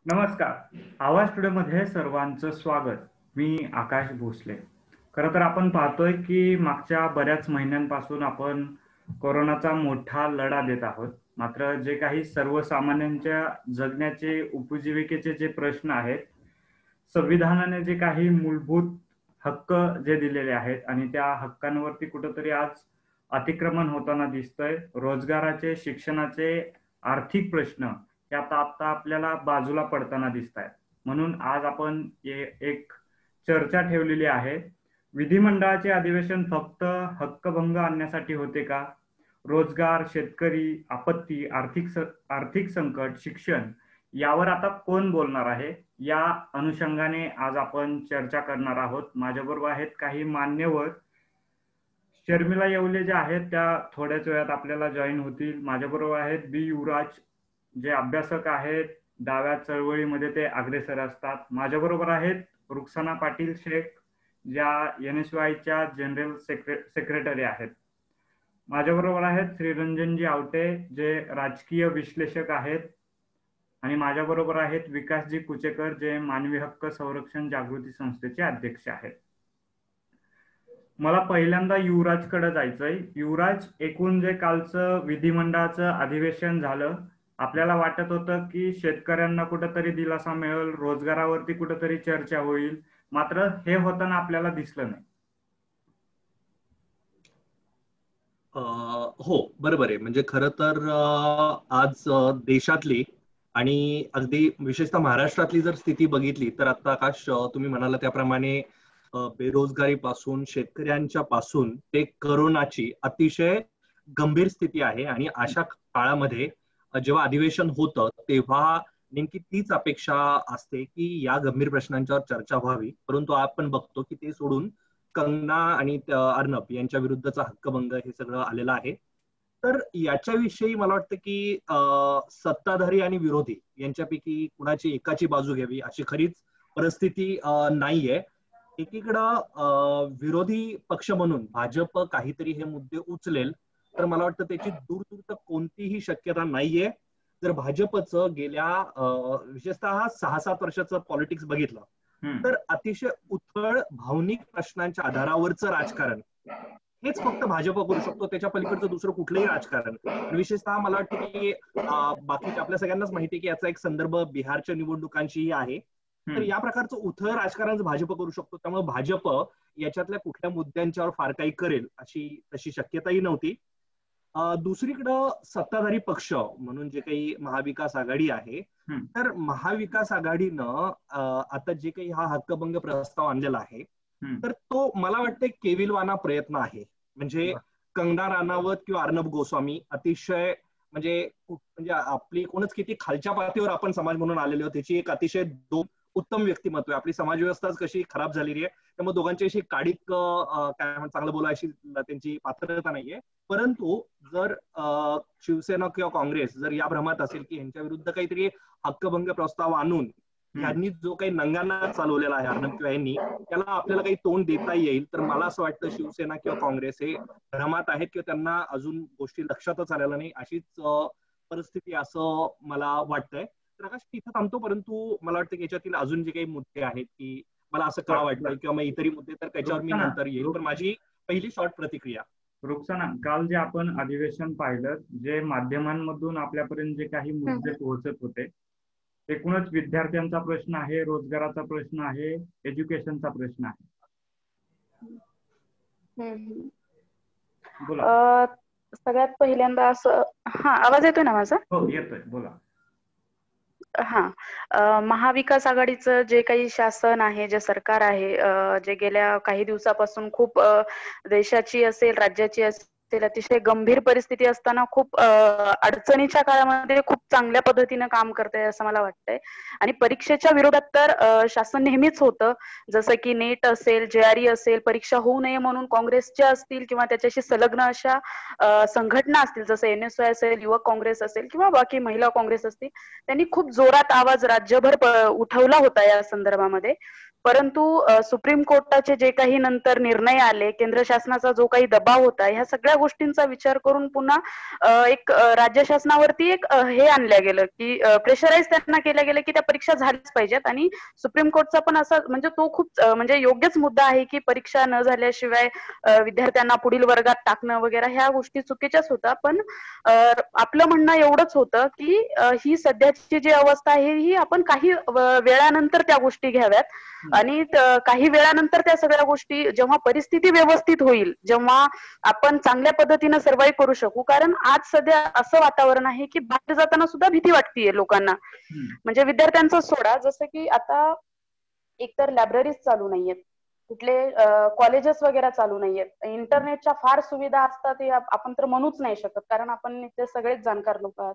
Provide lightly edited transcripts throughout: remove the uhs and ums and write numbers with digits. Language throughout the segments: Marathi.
नमस्कार. आवाज स्टुडिओमध्ये सर्वांचं स्वागत. मी आकाश भोसले. खरं तर आपण पाहतोय की मागच्या बऱ्याच महिन्यांपासून आपण कोरोनाचा मोठा लढा देत आहोत. मात्र जे काही सर्वसामान्यांच्या जगण्याचे, उपजीविकेचे जे प्रश्न आहेत, संविधानाने जे काही मूलभूत हक्क जे दिलेले आहेत आणि त्या हक्कांवरती कुठेतरी आज अतिक्रमण होताना दिसतंय. रोजगाराचे, शिक्षणाचे, आर्थिक प्रश्न हे आता आपल्याला बाजूला पडताना दिसतायत. म्हणून आज आपण एक चर्चा ठेवलेली आहे. विधिमंडळाचे अधिवेशन फक्त हक्कभंग आणण्यासाठी होते का? रोजगार, शेतकरी, आपत्ती, आर्थिक संकट, शिक्षण यावर आता कोण बोलणार आहे? या अनुषंगाने आज आपण चर्चा करणार आहोत. माझ्याबरोबर आहेत काही मान्यवर. शर्मिला येवले ज्या आहेत त्या थोड्याच वेळात आपल्याला जॉईन होतील. माझ्याबरोबर आहेत बी युवराज, जे अभ्यासक आहेत, डाव्या चळवळीमध्ये ते अग्रेसर असतात. माझ्याबरोबर आहेत रुखसाना पाटील शेख, ज्या NSYच्या जनरल सेक्रेटरी आहेत. माझ्याबरोबर आहेत श्रीरंजनजी आवटे, जे राजकीय विश्लेषक आहेत. आणि माझ्याबरोबर आहेत विकासजी कुचेकर, जे मानवी हक्क संरक्षण जागृती संस्थेचे अध्यक्ष आहेत. मला पहिल्यांदा युवराजकडे जायचंय. युवराज, एकूण जे कालचं विधिमंडळाचं अधिवेशन झालं, आपल्याला वाटत होतं की शेतकऱ्यांना कुठेतरी दिलासा मिळेल, रोजगारावरती कुठेतरी चर्चा होईल, मात्र हे होताना आपल्याला दिसलं नाही. हो, बरोबर आहे. म्हणजे खरं तर आज देशातली आणि अगदी विशेषतः महाराष्ट्रातली जर स्थिती बघितली तर आता आकाश तुम्ही म्हणाला त्याप्रमाणे बेरोजगारीपासून, शेतकऱ्यांच्या पासून ते करोनाची अतिशय गंभीर स्थिती आहे. आणि अशा काळामध्ये जेव्हा अधिवेशन होतं तेव्हा नेमकी तीच अपेक्षा असते की या गंभीर प्रश्नांच्यावर चर्चा व्हावी. परंतु आपण बघतो की ते सोडून कंगना आणि अर्णब यांच्या विरुद्धचा हक्कभंग हे सगळं आलेलं आहे. तर याच्याविषयी मला वाटतं की सत्ताधारी आणि विरोधी यांच्यापैकी कुणाची एकाची बाजू घ्यावी अशी खरीच परिस्थिती नाहीये. एकीकडं विरोधी पक्ष म्हणून भाजप काहीतरी हे मुद्दे उचलेल, तर मला वाटतं त्याची दूर तर कोणतीही शक्यता नाहीये. जर भाजपचं गेल्या विशेषतः 6-7 वर्षाचं पॉलिटिक्स बघितलं तर अतिशय उथळ भावनिक प्रश्नांच्या आधारावरचं राजकारण हेच फक्त भाजप करू शकतो. त्याच्या पलीकडचं दुसरं कुठलंही राजकारण. विशेषतः मला वाटतं की बाकीच्या आपल्या सगळ्यांनाच माहिती आहे की याचा एक संदर्भ बिहारच्या निवडणुकांशीही आहे. तर या प्रकारचं उथळ राजकारण भाजप करू शकतो. त्यामुळे भाजप याच्यातल्या कुठल्या मुद्द्यांच्यावर फार काही करेल अशी तशी शक्यताही नव्हती. दुसरीकडं सत्ताधारी पक्ष म्हणून जे काही महाविकास आघाडी आहे, तर महाविकास आघाडीनं आता जे काही हा हक्कभंग प्रस्ताव आणलेला आहे तर तो मला वाटतं केविलवाना प्रयत्न आहे. म्हणजे कंगना राणावत किंवा अर्णब गोस्वामी अतिशय म्हणजे आपली कोणच किती खालच्या पातळीवर आपण समाज म्हणून आलेलो, त्याची एक अतिशय उत्तम व्यक्तिमत्व आहे. आपली समाज व्यवस्थाच कशी खराब झालेली आहे, त्यामुळे दोघांची अशी काडिक काय चांगलं बोलायची त्यांची पात्रता नाहीये. परंतु जर शिवसेना किंवा काँग्रेस जर या भ्रमात असेल की यांच्या विरुद्ध काहीतरी हक्कभंग प्रस्ताव आणून यांनी जो काही नंगाना चालवलेला आहे अर्णब किंवा यांनी, त्याला आपल्याला काही तोंड देता येईल, तर मला असं वाटतं शिवसेना किंवा काँग्रेस हे भ्रमात आहेत किंवा त्यांना अजून गोष्टी लक्षातच आलेल्या नाही अशीच परिस्थिती असं मला वाटतंय. तर आकाश तिथं थांबतो. परंतु मला वाटतं की याच्यातील अजून जे काही मुद्दे आहेत की मला असं का वाटतं किंवा मग इतरही मुद्दे तर त्याच्यावर मी नंतर येईल. तर माझी पहिली शॉर्ट प्रतिक्रिया. रुखसाना, काल जे आपण अधिवेशन पाहिलं, जे माध्यमांमधून आपल्यापर्यंत जे काही मुद्दे पोहोचत होते, एकूणच विद्यार्थ्यांचा प्रश्न आहे, रोजगाराचा प्रश्न आहे, एज्युकेशनचा प्रश्न आहे. सगळ्यात पहिल्यांदा असं आवाज येतोय ना माझा? हो येतोय, बोला. महाविकास आघाडीचं जे काही शासन आहे, जे सरकार आहे, जे गेल्या काही दिवसापासून खूप देशाची असेल, राज्याची असेल, अतिशय गंभीर परिस्थिती असताना खूप अडचणीच्या काळामध्ये खूप चांगल्या पद्धतीनं काम करतंय असं मला वाटतंय. आणि परीक्षेच्या विरोधात तर शासन नेहमीच होतं. जसं की नेट असेल, JRE असेल, परीक्षा होऊ नये म्हणून काँग्रेसच्या असतील किंवा त्याच्याशी संलग्न अशा संघटना असतील, जसं NSY असेल, युवक काँग्रेस असेल किंवा बाकी महिला काँग्रेस असतील, त्यांनी खूप जोरात आवाज राज्यभर उठवला होता या संदर्भामध्ये. परंतु सुप्रीम कोर्टाचे जे काही नंतर निर्णय आले, केंद्र शासनाचा जो काही दबाव होता, ह्या सगळ्या गोष्टींचा विचार करून पुन्हा एक राज्य शासनावरती एक हे आणलं गेलं की प्रेशराईज त्यांना केलं गेलं की त्या परीक्षा झाल्याच पाहिजेत. आणि सुप्रीम कोर्टचा पण असा म्हणजे तो खूप म्हणजे योग्यच मुद्दा आहे की परीक्षा न झाल्याशिवाय विद्यार्थ्यांना पुढील वर्गात टाकणं वगैरे ह्या गोष्टी चुकीच्याच होत्या. पण आपलं म्हणणं एवढंच होतं की ही सध्याची जी अवस्था आहे ही आपण काही वेळानंतर त्या गोष्टी घ्याव्यात आणि काही वेळानंतर त्या सगळ्या गोष्टी जेव्हा परिस्थिती व्यवस्थित होईल, जेव्हा आपण चांगल्या पद्धतीनं सर्व्हाइव्ह करू शकू. कारण आज सध्या असं वातावरण आहे की बाहेर जाताना सुद्धा भीती वाटतेय लोकांना. म्हणजे विद्यार्थ्यांचं सोडा, जसं की आता एकतर लायब्ररीज चालू नाहीयेत, कुठले कॉलेजेस वगैरे चालू नाहीयेत, इंटरनेटच्या फार सुविधा असतात हे आपण तर म्हणूच नाही शकत कारण आपण ते सगळेच जाणकार लोक आहात.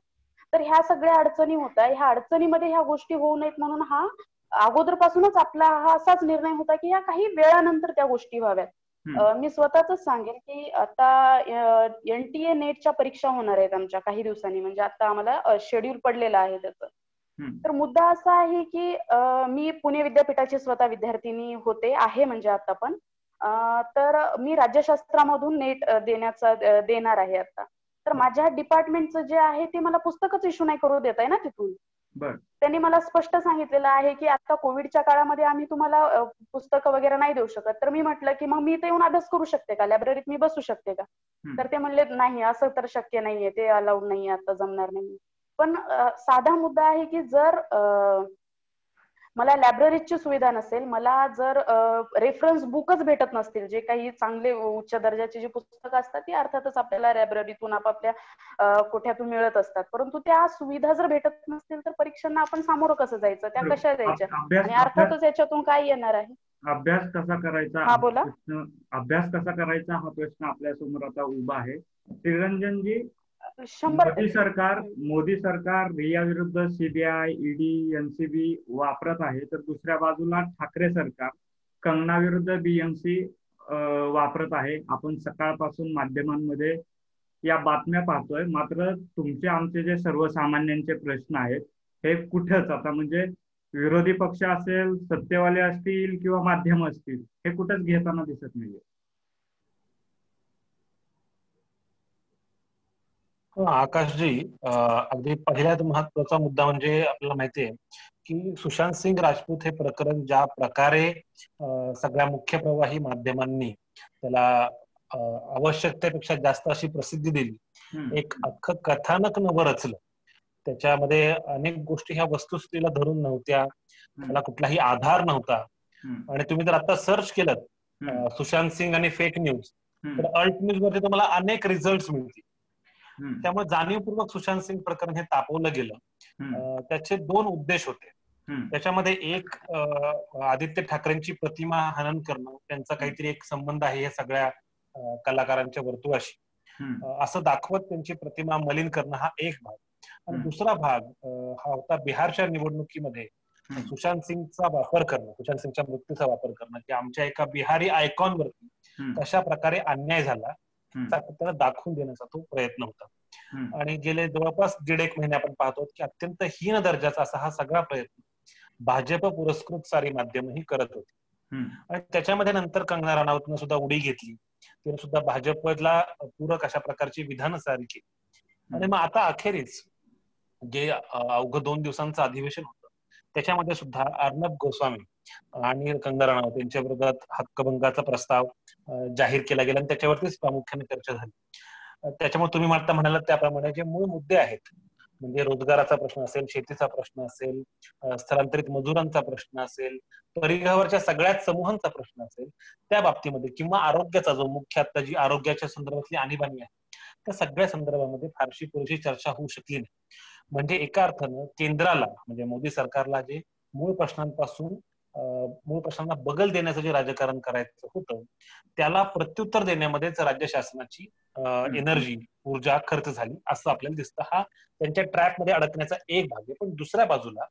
तर ह्या सगळ्या अडचणी होत आहे. ह्या अडचणीमध्ये ह्या गोष्टी होऊ नयेत म्हणून हा अगोदरपासूनच आपला हा असाच निर्णय होता की या काही वेळानंतर त्या गोष्टी व्हाव्यात. मी स्वतःच सांगेल की आता NTA नेटच्या परीक्षा होणार आहेत आमच्या काही दिवसांनी, म्हणजे आता आम्हाला शेड्यूल पडलेलं आहे त्याचं. तर मुद्दा असा आहे की मी पुणे विद्यापीठाची स्वतः विद्यार्थिनी होते आहे म्हणजे आता पण. तर मी राज्यशास्त्रामधून नेट देणार आहे आता. तर माझ्या डिपार्टमेंटचं जे आहे ते मला पुस्तकच इश्यू नाही करू देत आहे ना तिथून. त्यांनी मला स्पष्ट सांगितलेलं आहे की आता कोविडच्या काळामध्ये आम्ही तुम्हाला पुस्तकं वगैरे नाही देऊ शकत. तर मी म्हटलं की मग मी इथे येऊन अभ्यास करू शकते का, लायब्ररीत मी बसू शकते का? तर ते म्हणले नाही, असं तर शक्य नाहीये, ते अलाउड नाहीये, आता जमणार नाही. पण साधा मुद्दा आहे की जर मला लायब्ररीची सुविधा नसेल, मला जर रेफरन्स बुकच भेटत नसतील, जे काही चांगले उच्च दर्जाची जी पुस्तकं असतात ती अर्थातच आपल्याला लायब्ररीतून आपापल्या कोठ्यातून मिळत असतात, परंतु त्या सुविधा जर भेटत नसतील तर परीक्षांना आपण सामोरं कसं जायचं, त्या कशा द्यायच्या आणि अर्थातच याच्यातून काय येणार आहे. अभ्यास कसा करायचा हा बोला. अभ्यास कसा करायचा हा प्रश्न आपल्या समोर आता उभा आहे. श्रीरंजनजी, 100% मोदी सरकार रिया विरुद्ध CBI, ED, NCB वापरत आहे, तर दुसऱ्या बाजूला ठाकरे सरकार कंगना विरुद्ध BMC वापरत आहे. आपण सकाळपासून माध्यमांमध्ये या बातम्या पाहतोय. मात्र तुमचे आमचे जे सर्वसामान्यांचे प्रश्न आहेत हे कुठंच आता म्हणजे विरोधी पक्ष असेल, सत्तेवाले असतील किंवा माध्यम असतील, हे कुठंच घेताना दिसत नाहीये. आकाशजी, अगदी पहिल्यात महत्वाचा मुद्दा म्हणजे आपल्याला माहितीये की सुशांत सिंग राजपूत हे प्रकरण ज्या प्रकारे सगळ्या मुख्य प्रवाही माध्यमांनी त्याला आवश्यकतेपेक्षा जास्त अशी प्रसिद्धी दिली, एक अख्खं कथानक नवं रचलं, त्याच्यामध्ये अनेक गोष्टी ह्या वस्तुस्थितीला धरून नव्हत्या, त्याला कुठलाही आधार नव्हता. आणि तुम्ही जर आता सर्च केलं सुशांत सिंग आणि फेक न्यूज, तर अल्ट न्यूज मध्ये तुम्हाला अनेक रिझल्ट मिळतील. त्यामुळे जाणीवपूर्वक सुशांत सिंग प्रकरण हे तापवलं गेलं. त्याचे दोन उद्देश होते. त्याच्यामध्ये एक आदित्य ठाकरेंची प्रतिमा हनन करणं, त्यांचा काहीतरी एक संबंध आहे या सगळ्या कलाकारांच्या वर्तुळाशी, असं दाखवत त्यांची प्रतिमा मलिन करणं हा एक भाग. आणि दुसरा भाग हा होता बिहारच्या निवडणुकीमध्ये सुशांत सिंगचा वापर करणं, सुशांत सिंगच्या मृत्यूचा वापर करणं, की आमच्या एका बिहारी आयकॉन वरती कशा प्रकारे अन्याय झाला त्याला दाखवून देण्याचा तो प्रयत्न होता. आणि गेले जवळपास 1.5 महिने आपण पाहतो की अत्यंत हीन दर्जाचा असा हा सगळा प्रयत्न भाजप पुरस्कृत सारी माध्यमही करत होती. आणि त्याच्यामध्ये नंतर कंगना राणावतनं सुद्धा उडी घेतली, तिने सुद्धा भाजपला पूरक अशा प्रकारची विधानं सारी केली. आणि मग आता अखेरीस जे अवघं 2 दिवसांचं अधिवेशन होतं त्याच्यामध्ये सुद्धा अर्णब गोस्वामी आणि कंगना राणावत यांच्या विरोधात हक्कभंगाचा प्रस्ताव जाहीर केला गेला आणि त्याच्यावरतीच प्रामुख्याने चर्चा झाली. त्याच्यामुळे तुम्ही आता म्हणालात त्याप्रमाणे जे मूळ मुद्दे आहेत, म्हणजे रोजगाराचा प्रश्न असेल, शेतीचा प्रश्न असेल, स्थलांतरित मजुरांचा प्रश्न असेल, परिघावरच्या सगळ्याच समूहांचा प्रश्न असेल, त्या बाबतीमध्ये किंवा आरोग्याचा जो मुख्य आता जी आरोग्याच्या संदर्भातली आणीबाणी आहे त्या सगळ्या संदर्भामध्ये फारशी पुरेशी चर्चा होऊ शकली नाही. म्हणजे एका अर्थानं केंद्राला म्हणजे मोदी सरकारला जे मूळ प्रश्नांना बगल देण्याचं जे राजकारण करायचं होतं त्याला प्रत्युत्तर देण्यामध्येच राज्य शासनाची एनर्जी, ऊर्जा खर्च झाली असं आपल्याला दिसतं. हा त्यांच्या ट्रॅपमध्ये अडकण्याचा एक भाग आहे. पण दुसऱ्या बाजूला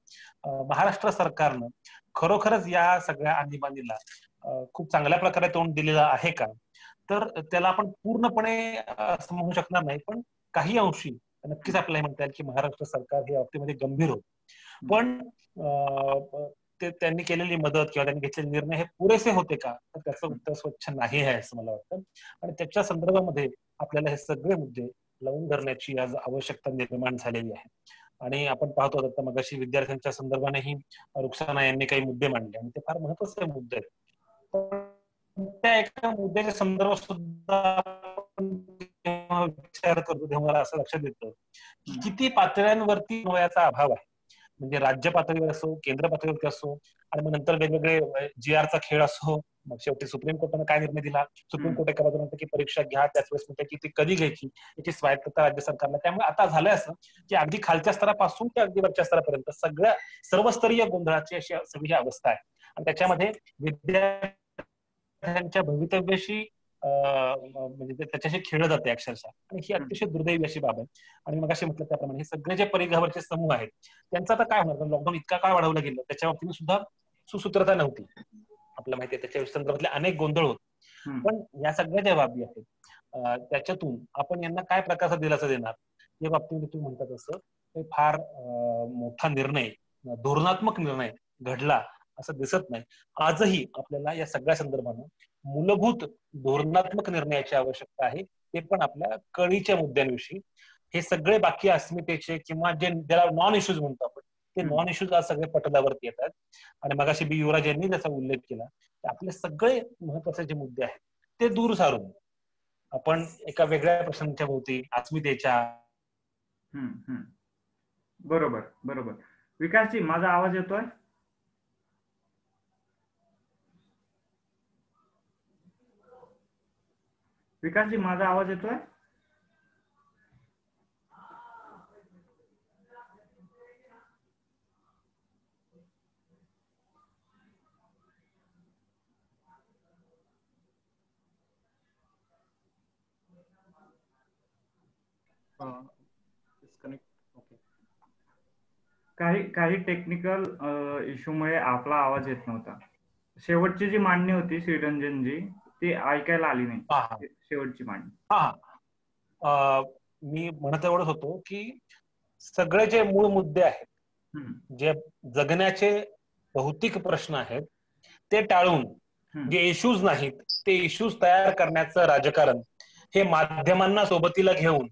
महाराष्ट्र सरकारनं खरोखरच या सगळ्या आणीबाणीला खूप चांगल्या प्रकारे तोंड दिलेलं आहे का, तर त्याला आपण पूर्णपणे असं म्हणू शकणार नाही, पण काही अंशी नक्कीच आपल्याला म्हणता येईल की महाराष्ट्र सरकार हे बाबतीमध्ये गंभीर होत. पण त्यांनी केलेली मदत किंवा त्यांनी घेतलेले निर्णय हे पुरेसे होते का, तर त्याचं उत्तर स्वच्छ नाही आहे असं मला वाटतं. आणि त्याच्या संदर्भामध्ये आपल्याला हे सगळे मुद्दे लावून धरण्याची आज आवश्यकता निर्माण झालेली आहे. आणि आपण पाहतो आता मगाशी विद्यार्थ्यांच्या संदर्भानेही रुक्साना यांनी काही मुद्दे मांडले आणि ते फार महत्वाचे मुद्दे आहेत. त्या एका मुद्द्याच्या संदर्भात सुद्धा विचार करतो तेव्हा मला असं लक्षात येतं की किती पातळ्यांवरती समन्वयाचा अभाव आहे. म्हणजे राज्य पातळीवर असो, केंद्र पातळीवरती असो, आणि मग नंतर वेगवेगळे GRचा खेळ असो. मग शेवटी सुप्रीम कोर्टाने काय निर्णय दिला, सुप्रीम कोर्ट एका बाजूने की परीक्षा घ्या, त्याच वेळेस म्हणते की ती कधी घ्यायची याची स्वायत्तता राज्य सरकारला. त्यामुळे आता झालंय असं की अगदी खालच्या स्तरापासून ते अगदी वरच्या स्तरापर्यंत सर्वस्तरीय गोंधळाची अशी सगळी ही अवस्था आहे. आणि त्याच्यामध्ये विद्यार्थ्यांच्या भवितव्याशी म्हणजे त्याच्याशी खेळलं जाते अक्षरशः, आणि ही अतिशय दुर्दैवी अशी बाब आहे. आणि मग असे म्हटलं त्याप्रमाणे हे सगळे जे परिघावरचे समूह आहेत त्यांचं आता काय होणार, लॉकडाऊन इतका काळ वाढवलं गेलं त्याच्या बाबतीत सुद्धा सुसूत्रता नव्हती. आपल्याला माहितीये त्याच्या संदर्भातले अनेक गोंधळ होत. पण या सगळ्या ज्या बाबी आहेत त्याच्यातून आपण यांना काय प्रकारचा दिलासा देणार या बाबतीमध्ये तुम्ही म्हणतात असं फार मोठा निर्णय, धोरणात्मक निर्णय घडला असं दिसत नाही. आजही आपल्याला या सगळ्या संदर्भानं मूलभूत धोरणात्मक निर्णयाची आवश्यकता आहे, ते पण आपल्या कळीच्या मुद्द्यांविषयी. हे सगळे बाकी अस्मितेचे किंवा जे ज्याला नॉन इश्यूज म्हणतो आपण, ते नॉन इश्यूज आज सगळे पटलावरती येतात. आणि मगाशी बी युवराज यांनी त्याचा उल्लेख केला की आपले सगळे महत्वाचे जे मुद्दे आहेत ते दूर सारून आपण एका वेगळ्या प्रश्नांच्या भोवती, अस्मितेच्या. बरोबर बरोबर. विकासजी, माझा आवाज येतोय? विकासजी, माझा आवाज येतोय? काही टेक्निकल इश्यूमुळे आपला आवाज येत नव्हता. शेवटची जी मांडणी होती श्रीरंजनजी, ती ऐकायला आली नाही. शेवटची मांडणी. मी म्हणत एवढंच होतो की सगळे जे मूळ मुद्दे आहेत, जे जगण्याचे भौतिक प्रश्न आहेत, ते टाळून जे इश्यूज नाहीत ते इश्यूज तयार करण्याचं राजकारण हे माध्यमांना सोबतीला घेऊन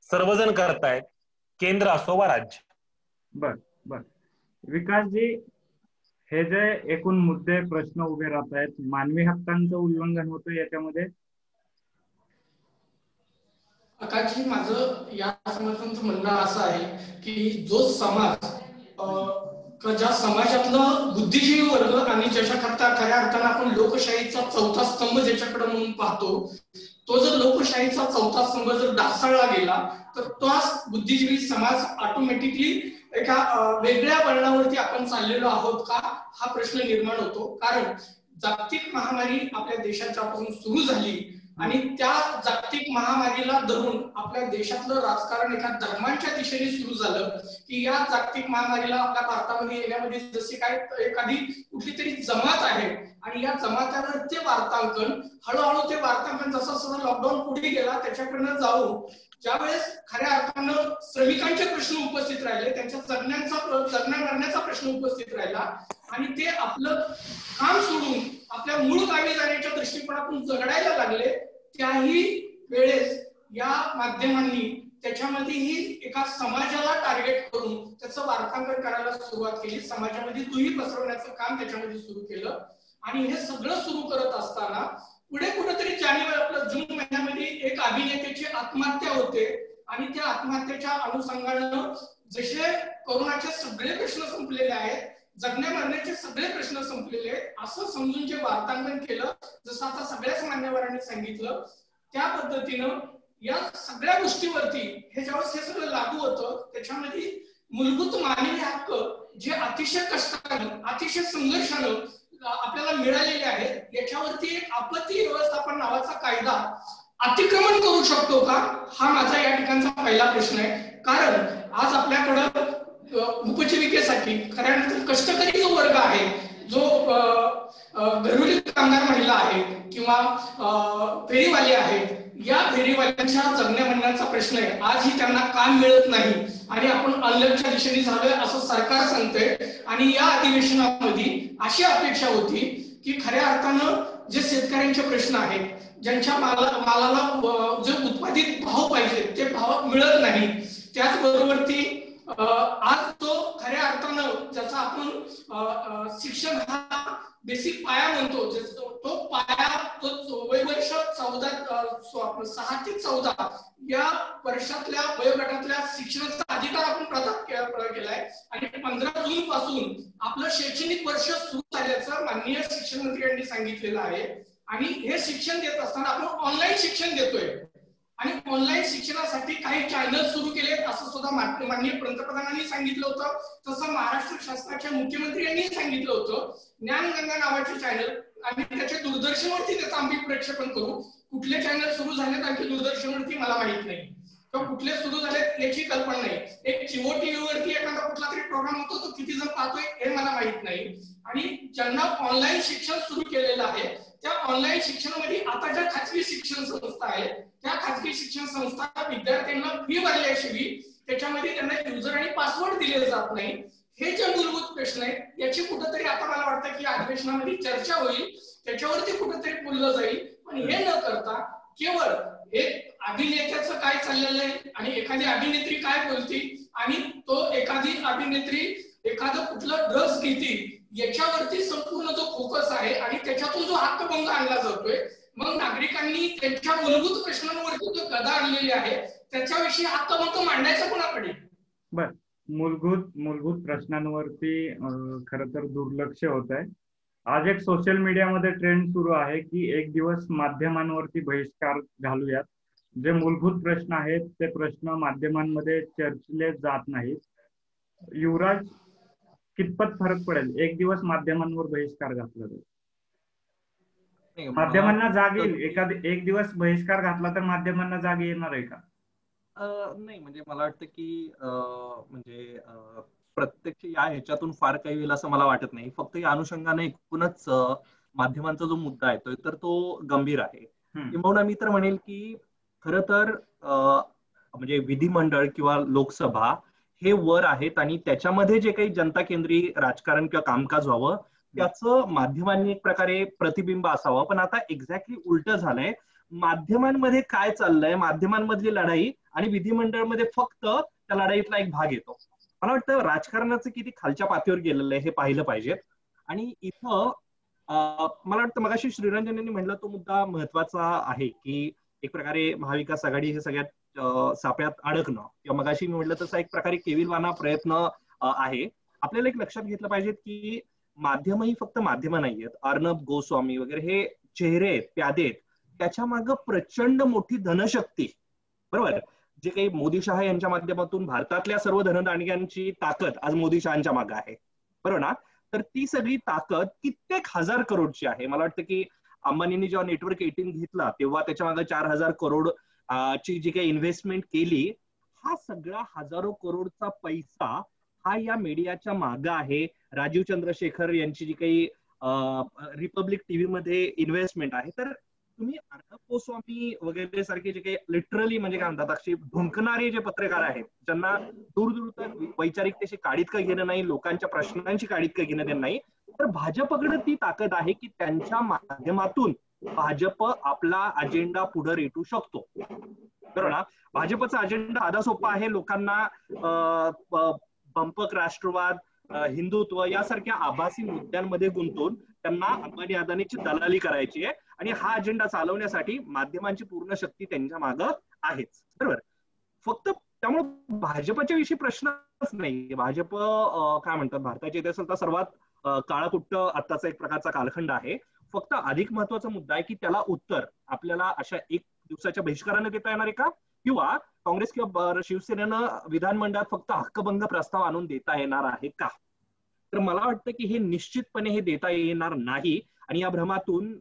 सर्वजण करतायत, केंद्र असो वा राज्य. बर बर. विकासजी, हे जे एकूण मुद्दे प्रश्न उभे राहत आहेत, मानवी हक्कांचं उल्लंघन होतं याच्यामध्ये? आकाशजी, माझं या समर्थनाचं म्हणणं असं आहे की जो समाज, ज्या समाजातलं बुद्धिजीवी वर्ग आणि ज्याच्याकरता खऱ्या अर्थानं आपण लोकशाहीचा चौथा स्तंभ ज्याच्याकडे म्हणून पाहतो, तो जर लोकशाहीचा चौथा स्तंभ जर ढासळला गेला तर तो बुद्धिजीवी समाज ऑटोमॅटिकली एका वेगळ्या वळणावरती आपण चाललेलो आहोत का, हा प्रश्न निर्माण होतो. कारण जागतिक महामारी आपल्या देशाच्यापासून सुरू झाली आणि त्या जागतिक महामारीला धरून आपल्या देशातलं राजकारण एका धर्मांच्या दिशेने सुरू झालं की या जागतिक महामारीला आपल्या भारतामध्ये येण्यामध्ये जसे काय एखादी कुठली तरी जमात आहे आणि या जमातावर ते वार्तांकन, हळूहळू ते वार्तांकन जसं जसं लॉकडाऊन पुढे गेला त्याच्याकडनं जाऊन ज्यावेळेस खऱ्या अर्थानं श्रमिकांचे प्रश्न उपस्थित राहिले, त्यांच्या जगण्या मरण्याचा प्रश्न उपस्थित राहिला आणि ते आपलं काम सोडून आपल्या मूळ गावी जाण्याच्या दृष्टिकोनातून जगडायला लागले, त्याही वेळेस या माध्यमांनी त्याच्यामध्येही एका समाजाला टार्गेट करून त्याचं वार्तांकन करायला सुरुवात केली, समाजामध्ये दुही पसरवण्याचं काम त्याच्यामध्ये सुरू केलं. आणि हे सगळं सुरू करत असताना पुढे कुठेतरी जून महिन्यामध्ये एक अभिनेत्याची आत्महत्या होते आणि त्या आत्महत्येच्या अनुषंगानं जसे कोरोनाचे सगळे प्रश्न संपलेले आहेत, जगण्या मरण्याचे सगळे प्रश्न संपलेले आहेत असं समजून जे वार्तांकन केलं, जसं आता सगळ्याच मान्यवरांनी सांगितलं, त्या पद्धतीनं या सगळ्या गोष्टीवरती हे ज्यावेळेस हे सगळं लागू होतं त्याच्यामध्ये मूलभूत मानवी हक्क जे अतिशय कष्टानं, अतिशय संघर्षानं आपल्याला मिळालेले आहेत, याच्यावरती एक आपत्ती व्यवस्थापन नावाचा कायदा अतिक्रमण करू शकतो का, हा माझा या ठिकाणचा पहिला प्रश्न आहे. कारण आज आपल्याकडं उपजीविकेसाठी खऱ्या कष्टकरी जो वर्ग आहे, जो घरगुती कामगार महिला आहेत किंवा फेरीवाले आहेत, या फेरीवाल्यांच्या जगण्या म्हणण्याचा प्रश्न आहे. आजही त्यांना काम मिळत नाही आणि आपण अनलॉकच्या दिशेने झालोय असं सरकार सांगतंय. आणि या अधिवेशनामध्ये अशी अपेक्षा होती की खऱ्या अर्थानं जे शेतकऱ्यांचे प्रश्न आहेत, ज्यांच्या मालाला जे उत्पादित भाव पाहिजे ते भाव मिळत नाही, त्याचबरोबर ती आज तो खऱ्या अर्थानं ज्याचा आपण शिक्षण हा बेसिक पाया म्हणतो, तो पाया तो वयवर्ष 6 ते 14 या वर्षातल्या वयोगटातल्या शिक्षणाचा अधिकार आपण प्रदान केलाय. आणि 15 जून पासून आपलं शैक्षणिक वर्ष सुरू झाल्याचं माननीय शिक्षण मंत्री यांनी सांगितलेलं आहे. आणि हे शिक्षण देत असताना आपण ऑनलाईन शिक्षण देतोय आणि ऑनलाईन शिक्षणासाठी काही चॅनल सुरू केलेत असं सुद्धा माननीय पंतप्रधानांनी सांगितलं होतं. तसं महाराष्ट्र शासनाच्या मुख्यमंत्री यांनी सांगितलं होतं. ज्ञानगंगा नावाचे चॅनल आणि त्याच्या दूरदर्शनवरती त्याचं आम्ही प्रक्षेपण करू. कुठले चॅनल सुरू झालेत आणखी दूरदर्शनवरती मला माहित नाही किंवा कुठले सुरू झालेत याची कल्पना नाही. एक जिओ टीव्ही वरती एखादा कुठला तरी प्रोग्राम होतो, तो किती जण पाहतोय हे मला माहित नाही. आणि ज्यांना ऑनलाईन शिक्षण सुरू केलेलं आहे त्या ऑनलाईन शिक्षणामध्ये आता ज्या खाजगी शिक्षण संस्था आहेत त्या खाजगी शिक्षण संस्था विद्यार्थ्यांना फी भरल्याशिवाय त्याच्यामध्ये त्यांना युजर आणि पासवर्ड दिले जात नाही. हे जे मूलभूत प्रश्न आहेत याची कुठेतरी आता मला वाटतं की अधिवेशनामध्ये चर्चा होईल, त्याच्यावरती कुठेतरी बोललं जाईल. पण हे न करता केवळ एक अभिनेत्याचं काय चाललेलं आहे आणि एखादी अभिनेत्री काय बोलती आणि तो एखादी अभिनेत्री एखादं कुठलं ड्रग्स घेतील याच्यावरती संपूर्ण जो फोकस आहे आणि त्याच्यातून जो हक्कभंग आणला जातोय, मग नागरिकांनी त्यांच्या मूलभूत प्रश्नांवरती जो गदा आणलेली आहे त्याच्याविषयी हक्कभंग मांडायचा कोणाकडे? बर, मूलभूत प्रश्नांवरती खर तर दुर्लक्ष होत आहे. आज एक सोशल मीडियामध्ये ट्रेंड सुरू आहे की एक दिवस माध्यमांवरती बहिष्कार घालूयात. जे मूलभूत प्रश्न आहेत ते प्रश्न माध्यमांमध्ये चर्चले जात नाहीत. युवराज, कितपत फरक पडेल एक दिवस माध्यमांवर बहिष्कार घातला तर? माध्यमांना जाग येईल? एक दिवस बहिष्कार घातला तर माध्यमांना जाग येणार आहे का? नाही, म्हणजे मला वाटतं की म्हणजे प्रत्यक्ष या ह्याच्यातून फार काही होईल असं मला वाटत नाही. फक्त या अनुषंगाने एकूणच माध्यमांचा जो मुद्दा आहे तर तो गंभीर आहे. किंबहुना मी तर म्हणेल की खरं तर म्हणजे विधिमंडळ किंवा लोकसभा हे वर आहेत आणि त्याच्यामध्ये जे काही जनता केंद्रीय राजकारण किंवा कामकाज व्हावं त्याचं माध्यमांनी एक प्रकारे प्रतिबिंब असावं. पण आता एक्झॅक्टली उलट झालंय. माध्यमांमध्ये काय चाललंय, माध्यमांमधली लढाई आणि विधिमंडळमध्ये फक्त त्या लढाईतला एक भाग येतो. मला वाटतं राजकारणाचं किती खालच्या पातळीवर गेलेलं आहे हे पाहिलं पाहिजे. आणि इथं मला वाटतं मगाशी श्रीरंजन यांनी म्हणलं तो मुद्दा महत्वाचा आहे की एक प्रकारे महाविकास आघाडी हे सगळ्यात सापळ्यात अडकणं किंवा मगाशी मी म्हटलं तसा एक प्रकारे केविलवाना प्रयत्न आहे. आपल्याला एक लक्षात घेतलं पाहिजे की माध्यम ही फक्त माध्यम नाहीयेत. अर्णब गोस्वामी वगैरे हे चेहरे आहेत, प्यादे आहेत. त्याच्या मागे प्रचंड मोठी धनशक्ती, बरोबर, जे काही मोदी शहा यांच्या माध्यमातून भारतातल्या सर्व धनदांडग्यांची ताकद आज मोदी शहाच्या मागे आहे, बरोबर ना. तर ती सगळी ताकद कित्येक हजार करोडची आहे. मला वाटतं की अंबानींनी जेव्हा नेटवर्क 18 घेतला तेव्हा त्याच्या मागे 4,000 करोड ची जी काही इन्व्हेस्टमेंट केली, हा सगळा हजारो करोडचा पैसा हा या मीडियाच्या मागे आहे. राजीव चंद्रशेखर यांची जी काही रिपब्लिक टीव्ही मध्ये इन्व्हेस्टमेंट आहे. तर तुम्ही अर्णब गोस्वामी वगैरे सारखे जे काही लिटरली म्हणजे काय म्हणतात अशी भुंकणारे जे पत्रकार आहेत ज्यांना दूर तर वैचारिकतेशी काडीत का घेणं नाही, लोकांच्या प्रश्नांची काडीत का घेणं देणं नाही, तर भाजपकडे ती ताकद आहे की त्यांच्या माध्यमातून भाजप आपला अजेंडा पुढे रेटू शकतो, बरोबर ना. भाजपचा अजेंडा साधा सोपा आहे. लोकांना बंपक राष्ट्रवाद, हिंदुत्व यासारख्या आभासी मुद्द्यांमध्ये गुंतवून त्यांना अंबानी अदानीची दलाली करायची आहे आणि हा अजेंडा चालवण्यासाठी माध्यमांची पूर्ण शक्ती त्यांच्या मागे आहेच, बरोबर. फक्त त्यामुळे भाजपच्या विषयी प्रश्नच नाही. भाजप काय म्हणतात भारताच्या इतिहासातला सर्वात काळाकुट्ट आत्ताचा एक प्रकारचा कालखंड आहे. फक्त अधिक महत्वाचा मुद्दा आहे की त्याला उत्तर आपल्याला अशा एक दिवसाच्या बहिष्काराने देता येणार आहे का, किंवा काँग्रेस किंवा शिवसेनेनं विधानमंडळात फक्त हक्कभंग प्रस्ताव आणून देता येणार आहे का. तर मला वाटतं की हे निश्चितपणे हे देता येणार नाही आणि या भ्रमातून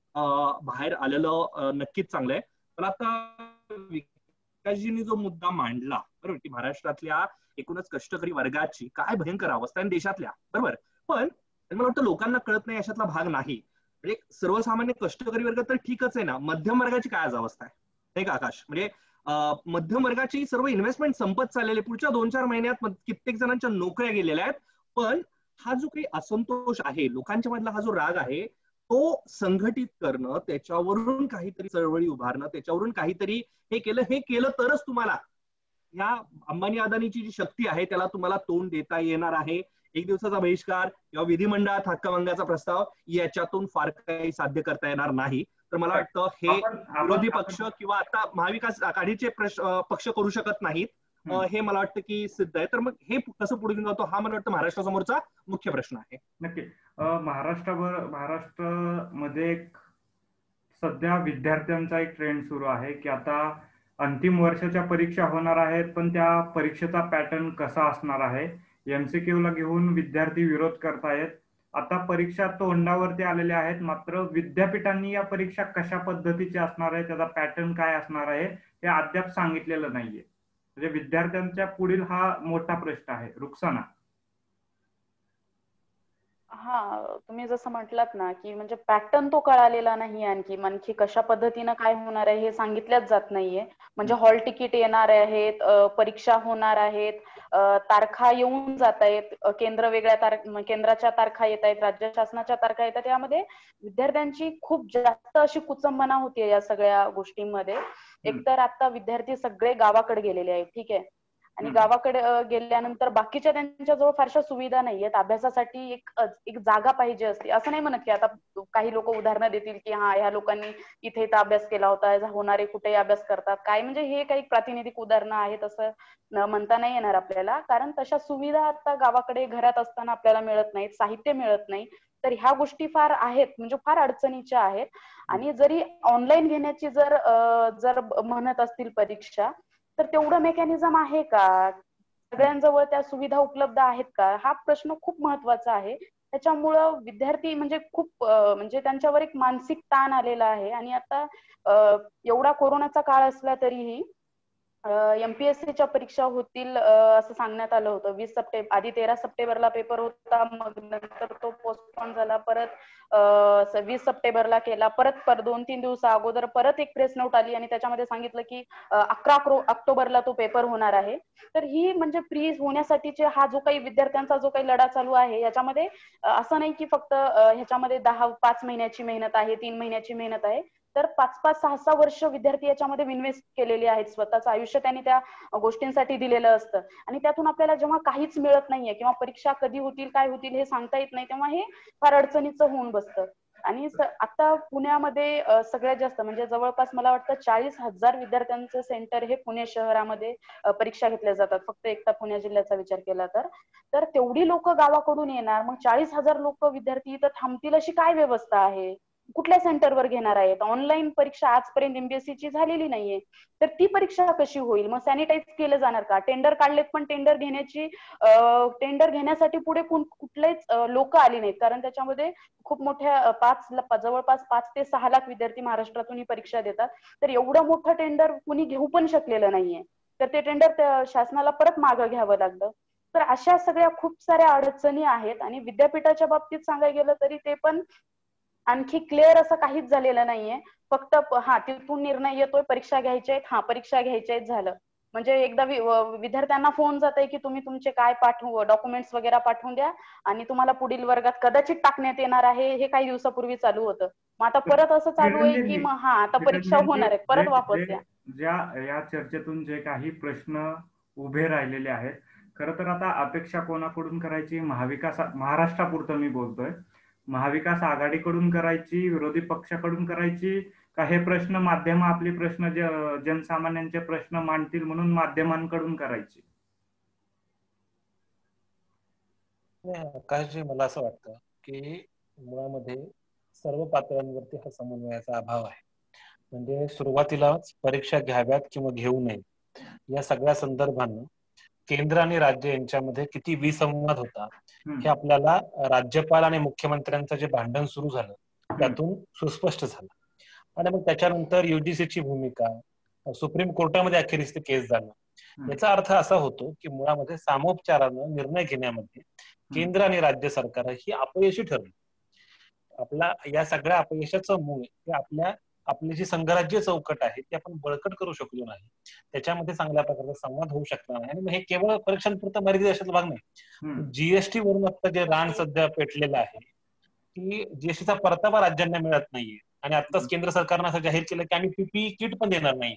बाहेर आलेलं नक्कीच चांगलं आहे. पण आता विकासजींनी जो मुद्दा मांडला, बरोबर, की महाराष्ट्रातल्या एकूणच कष्टकरी वर्गाची काय भयंकर अवस्था आहे देशातल्या, बरोबर. पण मला वाटतं लोकांना कळत नाही अशातला भाग नाही. म्हणजे सर्वसामान्य कष्टकरी वर्ग तर ठीकच आहे ना, मध्यम वर्गाची काय आज अवस्था आहे नाही का आकाश. म्हणजे मध्यम वर्गाची सर्व इन्व्हेस्टमेंट संपत चाललेली, पुढच्या 2-4 महिन्यात कित्येक जणांच्या नोकऱ्या गेलेल्या आहेत. पण हा जो काही असंतोष आहे, लोकांच्या मधला हा जो राग आहे, तो संघटित करणं, त्याच्यावरून काहीतरी चळवळी उभारणं, त्याच्यावरून काहीतरी हे केलं तरच तुम्हाला या अंबानी अदानीची जी शक्ती आहे त्याला तुम्हाला तोंड देता येणार आहे. एक दिवसाचा बहिष्कार किंवा विधिमंडळात हक्कभंगाचा प्रस्ताव याच्यातून फार काही साध्य करता येणार नाही. तर मला वाटतं हे विरोधी पक्ष किंवा आता महाविकास आघाडीचे पक्ष करू शकत नाहीत, हे मला वाटतं की सिद्ध आहे. तर मग हे कसं पुढे घेऊन जातो हा मला वाटतं महाराष्ट्रासमोरचा मुख्य प्रश्न आहे. नक्की. महाराष्ट्रामध्ये सध्या विद्यार्थ्यांचा एक ट्रेंड सुरू आहे की आता अंतिम वर्षाच्या परीक्षा होणार आहेत, पण त्या परीक्षेचा पॅटर्न कसा असणार आहे, MCQ ला घेऊन विद्यार्थी विरोध करतायत. आता परीक्षा तोंडावरती आलेल्या आहेत, मात्र विद्यापीठांनी या परीक्षा कशा पद्धतीच्या असणार आहे, त्याचा पॅटर्न काय असणार आहे हे अद्याप सांगितलेलं नाहीये. म्हणजे विद्यार्थ्यांच्या पुढील हा मोठा प्रश्न आहे. रुक्साना. हा, तुम्ही जसं म्हटलात ना की म्हणजे पॅटर्न तो कळालेला नाही, आणखी कशा पद्धतीनं काय होणार आहे हे सांगितल्याच जात नाहीये. म्हणजे हॉल तिकीट येणार आहेत, परीक्षा होणार आहेत, तारखा येऊन जात आहेत, केंद्राच्या तारखा येत आहेत, राज्य शासनाच्या तारखा येतात. यामध्ये विद्यार्थ्यांची खूप जास्त अशी कुचंबना होतीये या सगळ्या गोष्टींमध्ये. एकतर आता विद्यार्थी सगळे गावाकडे गेलेले आहेत, ठीक आहे, आणि गावाकडे गेल्यानंतर बाकीच्या त्यांच्याजवळ फारशा सुविधा नाहीयेत. अभ्यासासाठी एक जागा पाहिजे असते. असं नाही म्हणत की आता काही लोक उदाहरणं देतील की हा ह्या लोकांनी इथे इथं अभ्यास केला होता, होणारे कुठेही अभ्यास करतात काय, म्हणजे हे काही प्रातिनिधिक उदाहरणं आहेत असं म्हणता नाही येणार आपल्याला. कारण तशा सुविधा आता गावाकडे घरात असताना आपल्याला मिळत नाहीत, साहित्य मिळत नाही. तर ह्या गोष्टी फार आहेत, म्हणजे फार अडचणीच्या आहेत. आणि जरी ऑनलाईन घेण्याची जर म्हणत असतील परीक्षा, तर तेवढं मेकॅनिझम आहे का, सगळ्यांजवळ त्या सुविधा उपलब्ध आहेत का, हा प्रश्न खूप महत्वाचा आहे. त्याच्यामुळं विद्यार्थी म्हणजे खूप म्हणजे त्यांच्यावर एक मानसिक ताण आलेला आहे. आणि आता एवढा कोरोनाचा काळ असला तरीही MPSCच्या परीक्षा होतील असं सांगण्यात आलं होतं. 20 सप्टेंबर आधी 13 सप्टेंबरला पेपर होता, मग नंतर तो पोस्टपोन झाला, परत 20 सप्टेंबरला केला, परत 2-3 दिवसा अगोदर परत एक प्रेस नोट आली आणि त्याच्यामध्ये सांगितलं की 11 ऑक्टोबरला तो पेपर होणार आहे. तर ही म्हणजे प्री होण्यासाठीचे हा जो काही विद्यार्थ्यांचा जो काही लढा चालू आहे, याच्यामध्ये असं नाही की फक्त ह्याच्यामध्ये 5 महिन्याची मेहनत आहे, 3 महिन्याची मेहनत आहे, तर 5-5, 6-6 वर्ष विद्यार्थी याच्यामध्ये इन्व्हेस्ट केलेली आहेत. स्वतःचं आयुष्य त्यांनी त्या गोष्टींसाठी दिलेलं असतं. आणि त्यातून आपल्याला जेव्हा काहीच मिळत नाहीये किंवा परीक्षा कधी होतील काय होतील हे सांगता येत नाही, तेव्हा हे फार अडचणीचं होऊन बसतं. आणि आता पुण्यामध्ये सगळ्यात जास्त म्हणजे जवळपास मला वाटतं 40,000 विद्यार्थ्यांचं सेंटर हे पुणे शहरामध्ये परीक्षा घेतल्या जातात, फक्त एकटा पुणे जिल्ह्याचा विचार केला तर तेवढी लोक गावाकडून येणार, मग 40,000 लोक विद्यार्थी इथं थांबतील अशी काय व्यवस्था आहे, कुठल्या सेंटरवर घेणार आहेत. ऑनलाईन परीक्षा आजपर्यंत MPSCची झालेली नाहीये, तर ती परीक्षा कशी होईल. मग सॅनिटाईज केलं जाणार का, टेंडर काढलेत पण टेंडर घेण्यासाठी पुढे कुठलेच लोक आली नाहीत, कारण त्याच्यामध्ये खूप मोठ्या जवळपास 5 ते 6 लाख विद्यार्थी महाराष्ट्रातून ही परीक्षा देतात. तर एवढं मोठं टेंडर कुणी घेऊ पण शकलेलं नाहीये, तर ते टेंडर शासनाला परत मागं घ्यावं लागलं. तर अशा सगळ्या खूप साऱ्या अडचणी आहेत. आणि विद्यापीठाच्या बाबतीत सांगायला गेलं तरी ते पण आणखी क्लिअर असं काहीच झालेलं नाहीये. फक्त तिथून निर्णय येतोय परीक्षा घ्यायच्या आहेत, परीक्षा घ्यायच्या आहेत, झालं. म्हणजे एकदा विद्यार्थ्यांना फोन जात आहे की तुम्ही तुमचे काय डॉक्युमेंट्स वगैरे पाठवून द्या आणि तुम्हाला पुढील वर्गात कदाचित टाकण्यात येणार आहे, हे काही दिवसापूर्वी चालू होतं. मग आता परत असं चालू आहे की मग आता परीक्षा होणार आहे, परत वापस द्या. या चर्चेतून जे काही प्रश्न उभे राहिलेले आहेत, खरं तर आता अपेक्षा कोणाकडून करायची, महाराष्ट्रापुरतं मी बोलतोय, महाविकास आघाडीकडून करायची, विरोधी पक्षाकडून करायची, का हे प्रश्न माध्यम आपले प्रश्न जनसामान्यांचे प्रश्न मांडतील म्हणून माध्यमांकडून करायची. आकाशजी, मला असं वाटतं की मुळामध्ये सर्व पातळ्यांवरती हा समन्वयाचा अभाव आहे. म्हणजे सुरुवातीलाच परीक्षा घ्याव्यात किंवा घेऊ नये या सगळ्या संदर्भानं केंद्र आणि राज्य यांच्यामध्ये किती विसंवाद होता हे आपल्याला राज्यपाल आणि मुख्यमंत्र्यांचं जे भांडण सुरू झालं त्यातून सुस्पष्ट झालं. आणि मग त्याच्यानंतर UGCची भूमिका, सुप्रीम कोर्टामध्ये अखेरीस ते केस झालं. याचा अर्थ असा होतो की मुळामध्ये सामोपचारानं निर्णय घेण्यामध्ये केंद्र आणि राज्य सरकार ही अपयशी ठरली. आपला या सगळ्या अपयशाचं मूळ हे आपल्या आपली जी संघराज्य चौकट आहे ती आपण बळकट करू शकलो नाही, त्याच्यामध्ये चांगल्या प्रकारचा संवाद होऊ शकला नाही. आणि हे केवळ परीक्षांपुरतं मर्यादित अशातला भाग नाही. जीएसटी वरून आता जे रान सध्या पेटलेलं आहे की जीएसटीचा परतावा राज्यांना मिळत नाहीये. आणि आताच केंद्र सरकारनं असं जाहीर केलं की आम्ही पीपीई किट पण देणार नाही.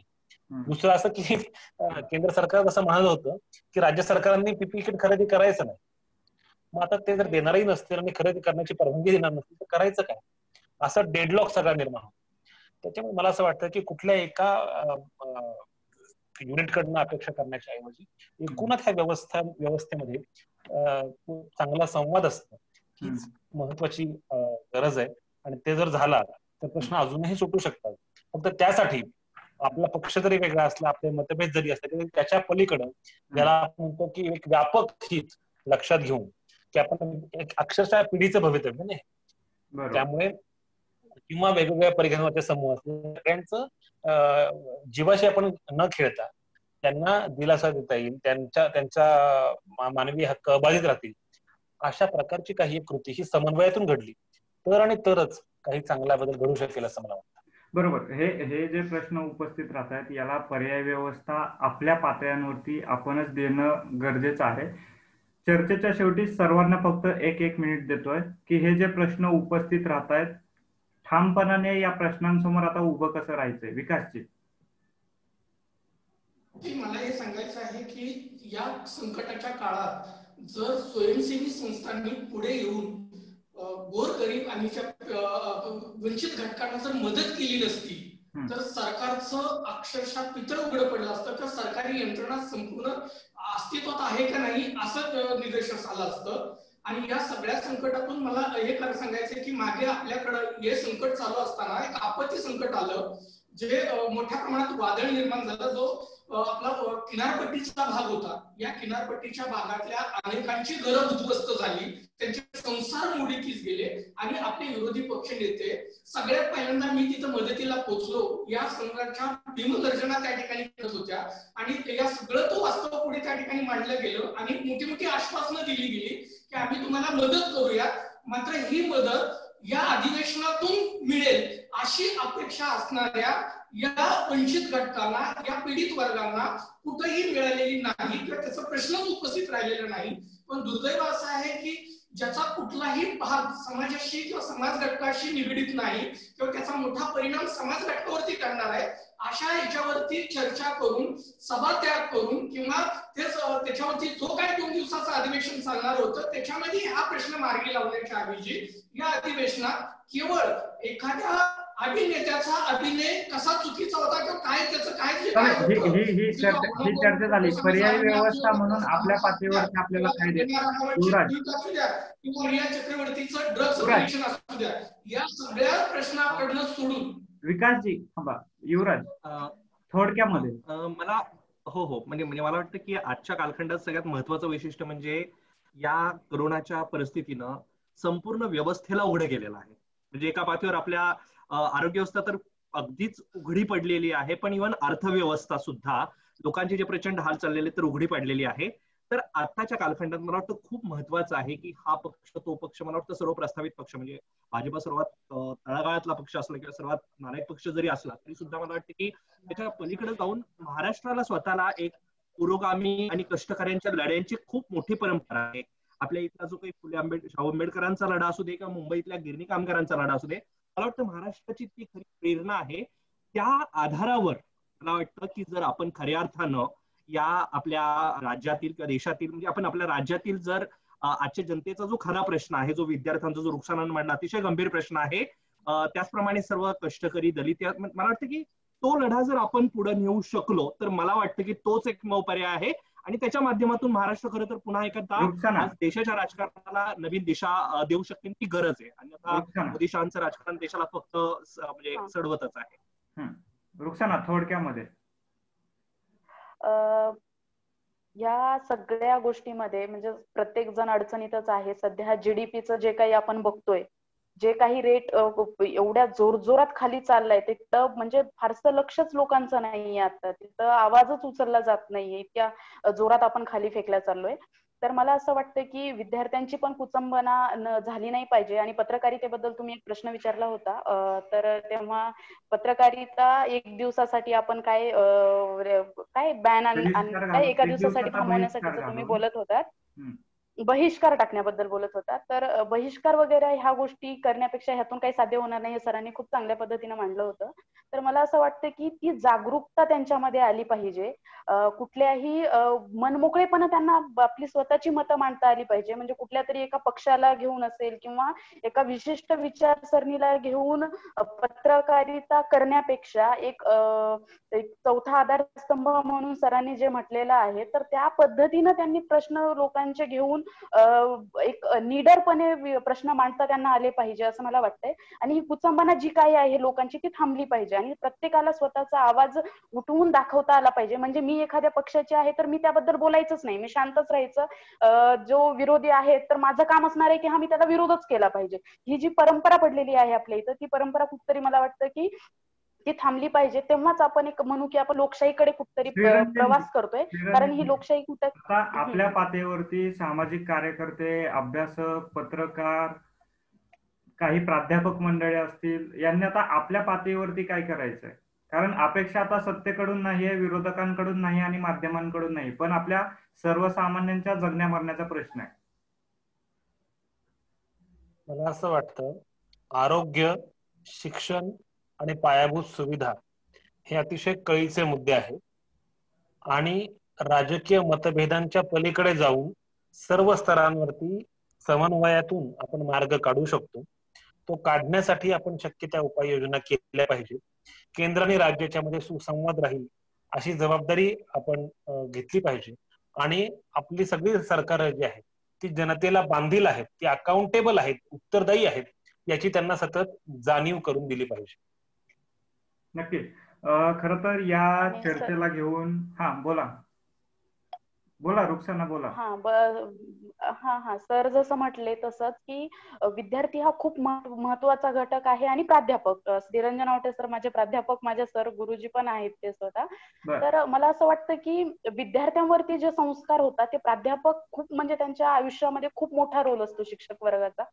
दुसरं असं की केंद्र सरकार असं म्हणत होतं की राज्य सरकारांनी पीपीई किट खरेदी करायचं नाही. मग आता ते जर देणारही नसतील आणि खरेदी करण्याची परवानगी देणार नसतील तर करायचं काय, असं डेडलॉक सगळा निर्माण होतो. त्याच्यामुळे मला असं वाटतं की कुठल्या एका युनिटकडनं अपेक्षा करण्याच्या ऐवजी एकूणच ह्या व्यवस्थेमध्ये खूप चांगला संवाद असतो हीच महत्वाची गरज आहे. आणि ते जर झाला तर प्रश्न अजूनही सुटू शकतात. फक्त त्यासाठी आपला पक्ष जरी वेगळा असला, आपले मतभेद जरी असले तरी त्याच्या पलीकडं ज्याला आपण म्हणतो की एक व्यापक हित लक्षात घेऊन की आपण एक अक्षरशः पिढीचं भवितव्य नाही, त्यामुळे किंवा वेगवेगळ्या परिघांवरचे समूह असले सगळ्यांचं जीवाशी आपण न खेळता त्यांना दिलासा देता येईल, त्यांच्या मानवी हक्क अबाधित राहतील अशा प्रकारची काही कृती ही समन्वयातून घडली तर आणि तरच काही चांगला बदल घडू शकेल असं मला वाटतं. बरोबर. हे जे प्रश्न उपस्थित राहत आहेत याला पर्याय व्यवस्था आपल्या पातळ्यांवरती आपणच देणं गरजेचं आहे. चर्चेच्या शेवटी सर्वांना फक्त एक मिनिट देतोय की हे जे प्रश्न उपस्थित राहत आहेत ठामपणाने या प्रश्नांसमोर आता उभं कसं राहायचंय. विकासजी, मला हे सांगायचं आहे की या संकटाच्या काळात जर स्वयंसेवी संस्थांनी पुढे येऊन गोरगरीब आणि वंचित घटकांना जर मदत केली नसती तर सरकारचं अक्षरशः पितळ उघडं पडलं असतं, तर सरकारी यंत्रणा संपूर्ण अस्तित्वात आहे का नाही असं निदर्शनास आलं असतं. आणि या सगळ्या संकटातून मला हे सांगायचंय की मागे आपल्याकडं हे संकट चालू असताना एक आपत्ती संकट आलं जे मोठ्या प्रमाणात वादळ निर्माण झालं, जो आपला किनारपट्टीचा भाग होता. या किनारपट्टीच्या भागातल्या अनेकांची घरं उद्ध्वस्त झाली, त्यांचे संसार मोडीकीस गेले आणि आपले विरोधी पक्ष नेते सगळ्यात पहिल्यांदा मी तिथं मदतीला पोहोचलो या संघाच्या भीमगर्जना त्या ठिकाणी करत होत्या आणि या सगळं तो वास्तव पुढे त्या ठिकाणी मांडलं गेलं आणि मोठी मोठी आश्वासनं दिली गेली की आम्ही तुम्हाला मदत करूया, मात्र ही मदत या अधिवेशनातून मिळेल अशी अपेक्षा असणाऱ्या या वंचित घटकांना, या पीडित वर्गांना कुठेही मिळालेली नाही किंवा त्याचा प्रश्नच उपस्थित राहिलेला नाही. पण दुर्दैव असं आहे की ज्याचा कुठलाही भाग समाजाशी किंवा समाज घटकाशी निगडीत नाही किंवा त्याचा मोठा परिणाम समाज घटकावरती करणार आहे अशा याच्यावरती चर्चा करून, सभात्याग करून किंवा त्याच्यावरती जो काय 2 दिवसाचं अधिवेशन चालणार होतं त्याच्यामध्ये हा प्रश्न मार्गी लावण्याच्या ऐवजी या अधिवेशनात केवळ एखाद्या अभिनेत्याचा अभिनय कसा चुकीचा होता किंवा काय त्याचं काय ही चर्चा झाली. पर्याय व्यवस्था म्हणून आपल्या पातळीवरती आपल्याला काय किंवा रिया चक्रवर्तीचं ड्रग्स कनेक्शन असू द्या, या सगळ्या प्रश्नाकडनं सोडून विकासजी युवराज थोडक्यामध्ये मला म्हणजे मला वाटतं की आजच्या कालखंडात सगळ्यात महत्वाचं वैशिष्ट्य म्हणजे या कोरोनाच्या परिस्थितीनं संपूर्ण व्यवस्थेला उघडं केलेलं आहे. म्हणजे एका पातळीवर आपल्या आरोग्य व्यवस्था तर अगदीच उघडी पडलेली आहे, पण इव्हन अर्थव्यवस्था सुद्धा लोकांचे जे प्रचंड हाल चाललेले तर उघडी पडलेली आहे. तर आताच्या कालखंडात मला वाटतं खूप महत्वाचं आहे की हा पक्ष तो पक्ष, मला वाटतं सर्व प्रस्तावित पक्ष म्हणजे भाजपा सर्वात तळागाळातला पक्ष असला किंवा सर्वात नालायक पक्ष जरी असला तरी सुद्धा मला वाटतं की त्याच्या पलीकडे जाऊन महाराष्ट्राला स्वतःला एक पुरोगामी आणि कष्टकऱ्यांच्या लढ्यांची खूप मोठी परंपरा आहे. आपल्या इथला जो काही शाहू आंबेडकरांचा लढा असू दे किंवा मुंबईतल्या गिरणी कामगारांचा लढा असू दे, मला वाटतं महाराष्ट्राची ती खरी प्रेरणा आहे. त्या आधारावर मला वाटतं की जर आपण खऱ्या अर्थानं या आपल्या राज्यातील किंवा देशातील म्हणजे आपण आपल्या राज्यातील जर आजच्या जनतेचा जो खरा प्रश्न आहे, जो विद्यार्थ्यांचा जो नुकसानानं मांडला अतिशय गंभीर प्रश्न आहे, त्याचप्रमाणे सर्व कष्टकरी दलित, मला वाटतं की तो लढा जर आपण पुढे नेऊ शकलो तर मला वाटतं की तोच एकमेव पर्याय आहे आणि त्याच्या माध्यमातून महाराष्ट्र खरं तर पुन्हा एकदा देशाच्या राजकारणाला नवीन दिशा देऊ शकते ती गरज आहे. आणि आता मोदी शहांचं राजकारण देशाला फक्त म्हणजे सडवतच आहे. रुक्साना थोडक्यामध्ये या सगळ्या गोष्टीमध्ये म्हणजे प्रत्येक जण अडचणीतच आहे. सध्या जीडीपीचं जे काही आपण बघतोय, जे काही रेट एवढ्या जोरजोरात खाली चाललाय तिथं म्हणजे फारसं लक्षच लोकांचं नाहीये. आता तिथं आवाजच उचलला जात नाहीये, इतक्या जोरात आपण खाली फेकल्या चाललोय. तर मला असं वाटतं की विद्यार्थ्यांची पण कुचंबना झाली नाही पाहिजे. आणि पत्रकारितेबद्दल तुम्ही एक प्रश्न विचारला होता, तर तेव्हा पत्रकारिता एक दिवसासाठी आपण काय काय बॅन आणि बहिष्कार काय घालून एका एक दिवसासाठी दिवसाचा बहिष्कार थांबवण्यासाठीच तुम्ही घालून. बोलत होतात. हम्म. बहिष्कार टाकण्याबद्दल बोलत होता. तर बहिष्कार वगैरे ह्या गोष्टी करण्यापेक्षा ह्यातून काही साध्य होणार नाही हे सरांनी खूप चांगल्या पद्धतीने मांडलं होतं. तर मला असं वाटतं की ती जागरूकता त्यांच्यामध्ये आली पाहिजे. कुठल्याही मनमोकळेपणे त्यांना आपली स्वतःची मतं मांडता आली पाहिजे. म्हणजे कुठल्या तरी एका पक्षाला घेऊन असेल किंवा एका विशिष्ट विचारसरणीला घेऊन पत्रकारिता करण्यापेक्षा एक चौथा आधारस्तंभ म्हणून सरांनी जे म्हटलेलं आहे, तर त्या पद्धतीनं त्यांनी प्रश्न लोकांचे घेऊन एक निडरपणे प्रश्न मांडता त्यांना आले पाहिजे असं मला वाटतंय. आणि ही कुचंबना जी काही आहे लोकांची ती थांबली पाहिजे आणि प्रत्येकाला स्वतःचा आवाज उठवून दाखवता आला पाहिजे. म्हणजे मी एखाद्या पक्षाची आहे तर मी त्याबद्दल बोलायचंच नाही, मी शांतच राहायचं. जो विरोधी आहे तर माझं काम असणार आहे की हा मी त्याला विरोधच केला पाहिजे. ही जी परंपरा पडलेली आहे आपल्या इथं, ती परंपरा कुठतरी मला वाटतं की ती थांबली पाहिजे. तेव्हाच आपण एक म्हणू की आपण लोकशाहीकडे कुठतरी प्रवास करतोय. कारण ही लोकशाही कुठं आता आपल्या पातळीवरती सामाजिक कार्यकर्ते, अभ्यासक, पत्रकार, काही प्राध्यापक मंडळी असतील, यांनी आता आपल्या पातळीवरती काय करायचंय? कारण अपेक्षा आता सत्तेकडून नाहीये, विरोधकांकडून नाही आणि माध्यमांकडून नाही, पण आपल्या सर्वसामान्यांच्या जगण्या मरण्याचा प्रश्न आहे. मला असं वाटतं आरोग्य, शिक्षण आणि पायाभूत सुविधा हे अतिशय कळीचे मुद्दे आहेत आणि राजकीय मतभेदांच्या पलीकडे जाऊन सर्व स्तरांवरती समन्वयातून आपण मार्ग काढू शकतो. तो काढण्यासाठी आपण शक्य त्या उपाययोजना केल्या पाहिजे. केंद्र आणि राज्याच्या मध्ये सुसंवाद राहील अशी जबाबदारी आपण घेतली पाहिजे. आणि आपली सगळी सरकार जी आहेत ती जनतेला बांधील आहेत, ती अकाउंटेबल आहेत, उत्तरदायी आहेत, याची त्यांना सतत जाणीव करून दिली पाहिजे. नक्की. खर तर या चर्चेला घेऊन बोला बोला रुक्साना बोला. हा सर जसं म्हटले तसंच की विद्यार्थी हा खूप महत्वाचा घटक आहे. आणि प्राध्यापक श्रीरंजन आवटे सर माझे प्राध्यापक, माझे सर गुरुजी पण आहेत ते स्वतः. तर मला असं वाटतं की विद्यार्थ्यांवरती जे संस्कार होतात ते प्राध्यापक खूप म्हणजे त्यांच्या आयुष्यामध्ये खूप मोठा रोल असतो शिक्षक वर्गाचा.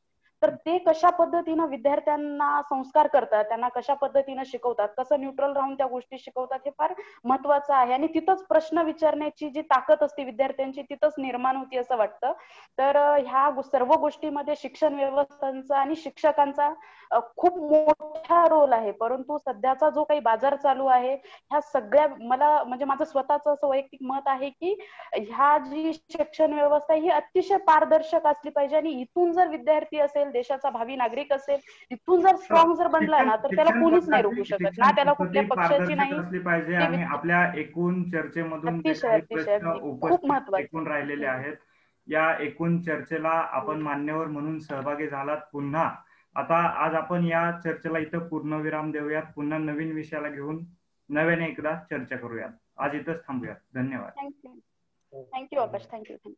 तर ते कशा पद्धतीनं विद्यार्थ्यांना संस्कार करतात, त्यांना कशा पद्धतीनं शिकवतात, कसं न्यूट्रल राहून त्या गोष्टी शिकवतात हे फार महत्वाचं आहे. आणि तिथंच प्रश्न विचारण्याची जी ताकद असते विद्यार्थ्यांची तिथंच निर्माण होती असं वाटतं. तर ह्या सर्व गोष्टीमध्ये शिक्षण व्यवस्थांचा आणि शिक्षकांचा खूप मोठा रोल आहे. परंतु सध्याचा जो काही बाजार चालू आहे ह्या सगळ्या, मला म्हणजे माझं स्वतःच असं वैयक्तिक मत आहे की ह्या जी शिक्षण व्यवस्था ही अतिशय पारदर्शक असली पाहिजे. आणि इथून जर विद्यार्थी असेल, देशाचा भावी नागरिक असेल, इथून जर स्ट्रॉंग जर बनला ना तर त्याला कोणीच नाही रोखू शकत, ना त्याला कुठल्या पक्षाची नाही. असली पाहिजे. आणि आपल्या एकूण चर्चेमधून जे काही प्रश्न खूप उपस्थित एकूण राहिलेले आहेत, या एकूण चर्चेला आपण मान्यवर म्हणून सहभागी झालात. पुन्हा आता आज आपण या चर्चेला इथं पूर्णविराम देऊयात. पुन्हा नवीन विषयाला घेऊन नव्याने एकदा चर्चा करूयात. आज इथंच थांबूयात. धन्यवाद. थँक्यू आकाश. थँक्यू.